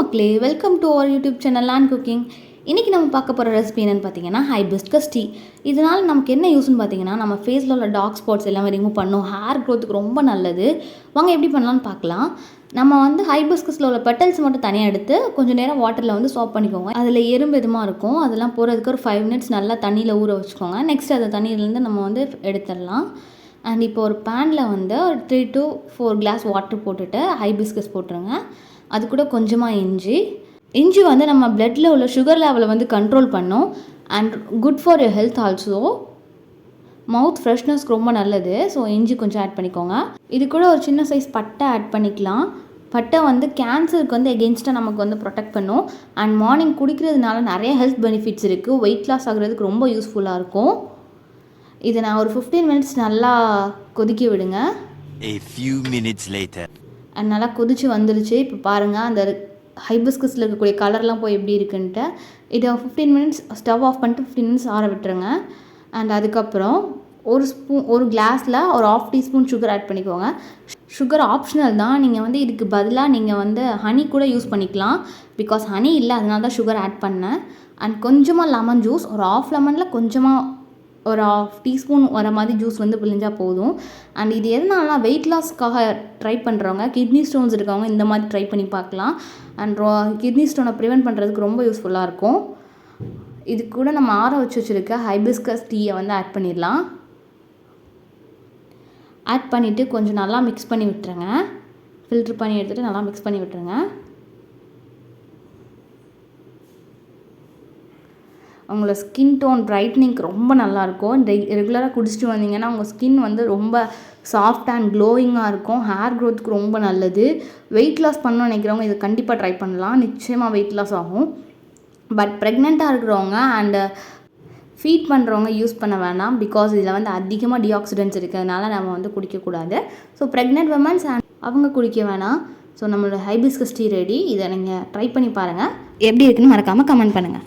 மக்களே, welcome to our YouTube channel learncooking. இன்றைக்கி நம்ம பார்க்க போகிற ரெசிபி என்னென்னு பார்த்தீங்கன்னா ஹைபிஸ்கஸ் டீ. இதனால் நமக்கு என்ன யூஸ்ன்னு பார்த்தீங்கன்னா, நம்ம ஃபேஸில் உள்ள டார்க் ஸ்பாட்ஸ் எல்லாமே ரிமூவ் பண்ணும், ஹேர் க்ரோத்துக்கு ரொம்ப நல்லது. வாங்க எப்படி பண்ணலான்னு பார்க்கலாம். நம்ம ஹைபிஸ்கஸில் உள்ள பெட்டல்ஸ் மட்டும் தனியாக எடுத்து கொஞ்சம் நேரம் வாட்டரில் சோப் பண்ணிக்கோங்க. அதில் எறும்பு எதுமாக இருக்கும், அதெல்லாம் போகிறதுக்கு ஒரு 5 minutes நல்லா தண்ணியில் ஊற வச்சுக்கோங்க. நெக்ஸ்ட் அந்த தண்ணியிலேருந்து நம்ம எடுத்துடலாம். அண்ட் இப்போ ஒரு பேனில் ஒரு 3 to 4 glass வாட்டர் போட்டுட்டு ஹைபிஸ்கஸ் போட்டுருங்க. அது கூட கொஞ்சமாக இஞ்சி நம்ம பிளட்டில் உள்ள சுகர் லெவலை கண்ட்ரோல் பண்ணும். And good for your health also. Mouth ஃப்ரெஷ்னஸ்க்கு ரொம்ப நல்லது. ஸோ இஞ்சி கொஞ்சம் ஆட் பண்ணிக்கோங்க. இது கூட ஒரு சின்ன சைஸ் பட்டை ஆட் பண்ணிக்கலாம். பட்டை கேன்சருக்கு எகென்ஸ்டாக நமக்கு ப்ரொடெக்ட் பண்ணும். அண்ட் மார்னிங் குடிக்கிறதுனால நிறைய ஹெல்த் பெனிஃபிட்ஸ் இருக்குது. வெயிட் லாஸ் ஆகுறதுக்கு ரொம்ப யூஸ்ஃபுல்லாக இருக்கும். இதை நான் ஒரு 15 minutes நல்லா கொதிக்க விடுங்க. A few minutes later. And நல்லா கொதிச்சு வந்துருச்சு. இப்போ பாருங்கள், அந்த ஹைபிஸ்கஸில் இருக்கக்கூடிய கலர்லாம் போய் எப்படி இருக்குன்ட்டு. இதை 15 minutes ஸ்டவ் ஆஃப் பண்ணிட்டு 15 minutes ஆற விட்டுருங்க. அண்ட் அதுக்கப்புறம் ஒரு கிளாஸில் ஒரு 1/2 teaspoon சுகர் ஆட் பண்ணிக்கோங்க. சுகர் ஆப்ஷனல் தான். நீங்கள் இதுக்கு பதிலாக நீங்கள் ஹனி கூட யூஸ் பண்ணிக்கலாம். பிகாஸ் ஹனி இல்லை, அதனால தான் சுகர் ஆட் பண்ணேன். அண்ட் கொஞ்சமாக லெமன் ஜூஸ், ஒரு 1/2 லெமனில் கொஞ்சமாக ஒரு 1/2 teaspoon வர மாதிரி ஜூஸ் பிழிஞ்சால் போதும். அண்ட் இது எதனால வெயிட் லாஸ்க்காக ட்ரை பண்ணுறவங்க, கிட்னி ஸ்டோன்ஸ் இருக்கவங்க இந்த மாதிரி ட்ரை பண்ணி பார்க்கலாம். அண்ட் கிட்னி ஸ்டோனை ப்ரிவென்ட் பண்ணுறதுக்கு ரொம்ப யூஸ்ஃபுல்லாக இருக்கும். இது கூட நம்ம ஆற வச்சுருக்க ஹைபிஸ்கஸ் டீயை ஆட் பண்ணிடலாம். ஆட் பண்ணிவிட்டு கொஞ்சம் நல்லா மிக்ஸ் பண்ணி விட்டுருங்க. ஃபில்ட்ரு பண்ணி எடுத்துகிட்டு நல்லா மிக்ஸ் பண்ணி விட்டுருங்க. உங்களோட ஸ்கின் டோன் பிரைட்னிங்க்கு ரொம்ப நல்லாயிருக்கும். ரெகுலராக குடிச்சிட்டு வந்தீங்கன்னா உங்கள் ஸ்கின் ரொம்ப சாஃப்ட் அண்ட் க்ளோயிங்காக இருக்கும். ஹேர் க்ரோத்துக்கு ரொம்ப நல்லது. வெயிட் லாஸ் பண்ணணும்னு நினைக்கிறவங்க இதை கண்டிப்பாக ட்ரை பண்ணலாம். நிச்சயமாக வெயிட் லாஸ் ஆகும். பட் ப்ரெக்னெண்ட்டாக இருக்கிறவங்க அண்டு ஃபீட் பண்ணுறவங்க யூஸ் பண்ண வேணாம். பிகாஸ் இதில் அதிகமாக டிஆக்சிடென்ட்ஸ் இருக்கிறதுனால நம்ம குடிக்கக்கூடாது. ஸோ ப்ரெக்னென்ட் விமன்ஸ் அண்ட் அவங்க குடிக்க வேணாம். ஸோ நம்மளோட ஹைபிஸ்கஸ் டீ ரெடி. இதை நீங்கள் ட்ரை பண்ணி பாருங்கள். எப்படி இருக்குன்னு மறக்காமல் கமெண்ட் பண்ணுங்கள்.